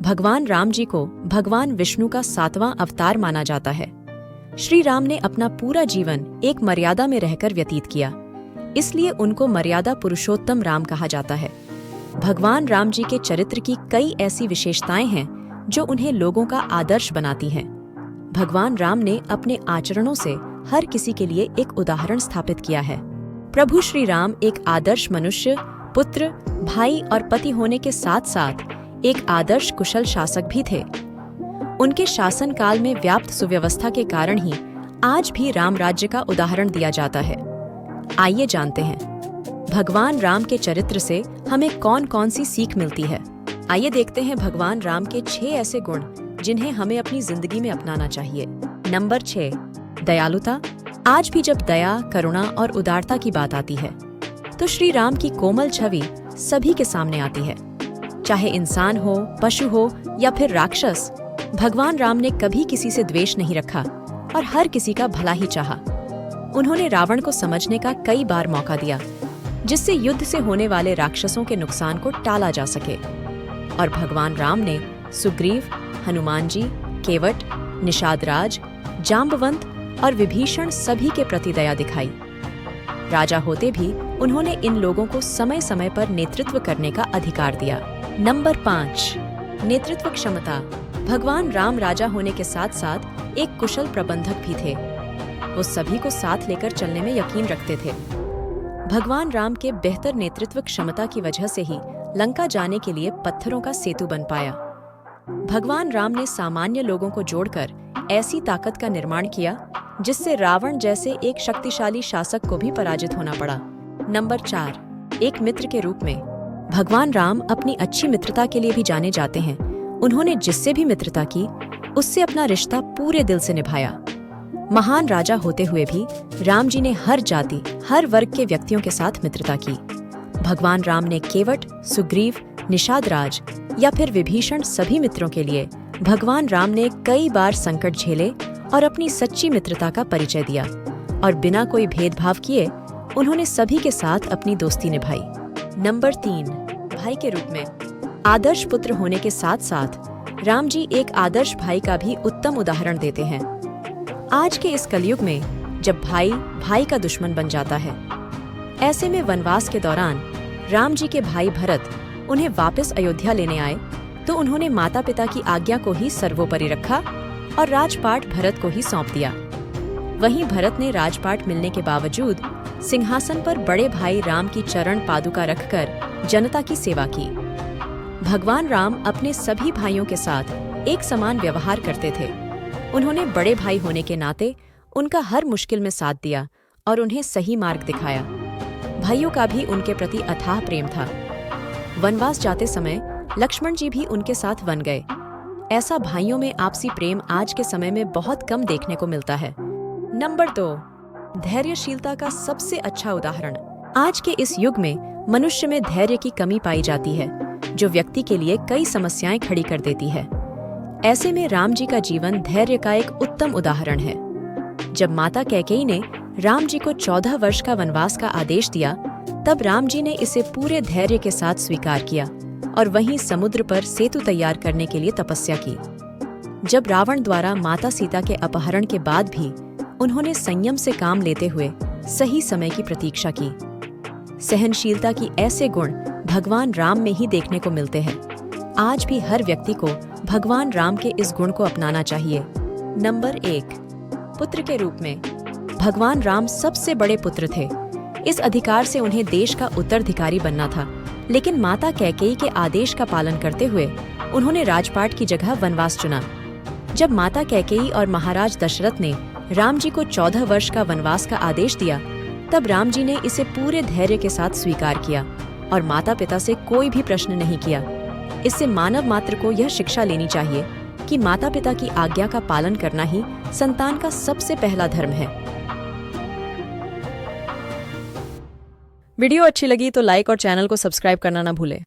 भगवान राम जी को भगवान विष्णु का 7वां अवतार माना जाता है। श्री राम ने अपना पूरा जीवन एक मर्यादा में रहकर व्यतीत किया, इसलिए उनको मर्यादा पुरुषोत्तम राम कहा जाता है। भगवान राम जी के चरित्र की कई ऐसी विशेषताएं हैं जो उन्हें लोगों का आदर्श बनाती हैं। भगवान राम ने अपने आचरणों से हर किसी के लिए एक उदाहरण स्थापित किया है। प्रभु श्री राम एक आदर्श मनुष्य, पुत्र, भाई और पति होने के साथ साथ एक आदर्श कुशल शासक भी थे। उनके शासन काल में व्याप्त सुव्यवस्था के कारण ही आज भी राम राज्य का उदाहरण दिया जाता है। आइए जानते हैं भगवान राम के चरित्र से हमें कौन कौन सी सीख मिलती है। आइए देखते हैं भगवान राम के 6 ऐसे गुण जिन्हें हमें अपनी जिंदगी में अपनाना चाहिए। नंबर 6, दयालुता। आज भी जब दया, करुणा और उदारता की बात आती है तो श्री राम की कोमल छवि सभी के सामने आती है। चाहे इंसान हो, पशु हो या फिर राक्षस, भगवान राम ने कभी किसी से द्वेष नहीं रखा और हर किसी का भला ही चाहा। उन्होंने रावण को समझने का कई बार मौका दिया, जिससे युद्ध से होने वाले राक्षसों के नुकसान को टाला जा सके। और भगवान राम ने सुग्रीव, हनुमान जी, केवट, निषादराज, जाम्बवंत और विभीषण सभी के प्रति दया दिखाई। राजा होते भी उन्होंने इन लोगों को समय समय पर नेतृत्व करने का अधिकार दिया। नंबर 5, नेतृत्व क्षमता। भगवान राम राजा होने के साथ साथ एक कुशल प्रबंधक भी थे। वो सभी को साथ लेकर चलने में यकीन रखते थे। भगवान राम के बेहतर नेतृत्व क्षमता की वजह से ही लंका जाने के लिए पत्थरों का सेतु बन पाया। भगवान राम ने सामान्य लोगों को जोड़कर ऐसी ताकत का निर्माण किया जिससे रावण जैसे एक शक्तिशाली शासक को भी पराजित होना पड़ा। नंबर 4, एक मित्र के रूप में। भगवान राम अपनी अच्छी मित्रता के लिए भी जाने जाते हैं। उन्होंने जिससे भी मित्रता की, उससे अपना रिश्ता पूरे दिल से निभाया। महान राजा होते हुए भी राम जी ने हर जाति, हर वर्ग के व्यक्तियों के साथ मित्रता की। भगवान राम ने केवट, सुग्रीव, निषादराज या फिर विभीषण सभी मित्रों के लिए भगवान राम ने कई बार संकट झेले और अपनी सच्ची मित्रता का परिचय दिया और बिना कोई भेदभाव किए उन्होंने सभी के साथ अपनी दोस्ती निभाई। नंबर 3, भाई के रूप में। आदर्श पुत्र होने के साथ साथ राम जी एक आदर्श भाई का भी उत्तम उदाहरण देते हैं। आज के इस कलयुग में जब भाई भाई का दुश्मन बन जाता है, ऐसे में वनवास के दौरान राम जी के भाई भरत उन्हें वापस अयोध्या लेने आए तो उन्होंने माता पिता की आज्ञा को ही सर्वोपरि रखा और राजपाट भरत को ही सौंप दिया। वहीं भरत ने राजपाट मिलने के बावजूद सिंहासन पर बड़े भाई राम की चरण पादुका रखकर जनता की सेवा की। भगवान राम अपने सभी भाइयों के साथ एक समान व्यवहार करते थे। उन्होंने बड़े भाई होने के नाते उनका हर मुश्किल में साथ दिया और उन्हें सही मार्ग दिखाया। भाइयों का भी उनके प्रति अथाह प्रेम था। वनवास जाते समय लक्ष्मण जी भी उनके साथ वन गए। ऐसा भाइयों में आपसी प्रेम आज के समय में बहुत कम देखने को मिलता है। नंबर 2, धैर्यशीलता का सबसे अच्छा उदाहरण। आज के इस युग में मनुष्य में धैर्य की कमी पाई जाती है, जो व्यक्ति के लिए कई समस्याएं खड़ी कर देती है। ऐसे में राम जी का जीवन धैर्य का एक उत्तम उदाहरण है। जब माता कैकेयी ने राम जी को 14 वर्ष का वनवास का आदेश दिया, तब राम जी ने इसे पूरे धैर्य के साथ स्वीकार किया और वहीं समुद्र पर सेतु तैयार करने के लिए तपस्या की। जब रावण द्वारा माता सीता के अपहरण के बाद भी उन्होंने संयम से काम लेते हुए सही समय की प्रतीक्षा की। सहनशीलता की ऐसे गुण भगवान राम में ही देखने को मिलते हैं। आज भी हर व्यक्ति को भगवान राम के इस गुण को अपनाना चाहिए। नंबर 1, पुत्र के रूप में। भगवान राम सबसे बड़े पुत्र थे। इस अधिकार से उन्हें देश का उत्तराधिकारी बनना था, लेकिन माता कैकेयी के आदेश का पालन करते हुए उन्होंने राजपाट की जगह वनवास चुना। जब माता कैकेयी और महाराज दशरथ ने राम जी को 14 वर्ष का वनवास का आदेश दिया, तब राम जी ने इसे पूरे धैर्य के साथ स्वीकार किया और माता पिता से कोई भी प्रश्न नहीं किया। इससे मानव मात्र को यह शिक्षा लेनी चाहिए कि माता पिता की आज्ञा का पालन करना ही संतान का सबसे पहला धर्म है। वीडियो अच्छी लगी तो लाइक और चैनल को सब्सक्राइब करना ना भूलें।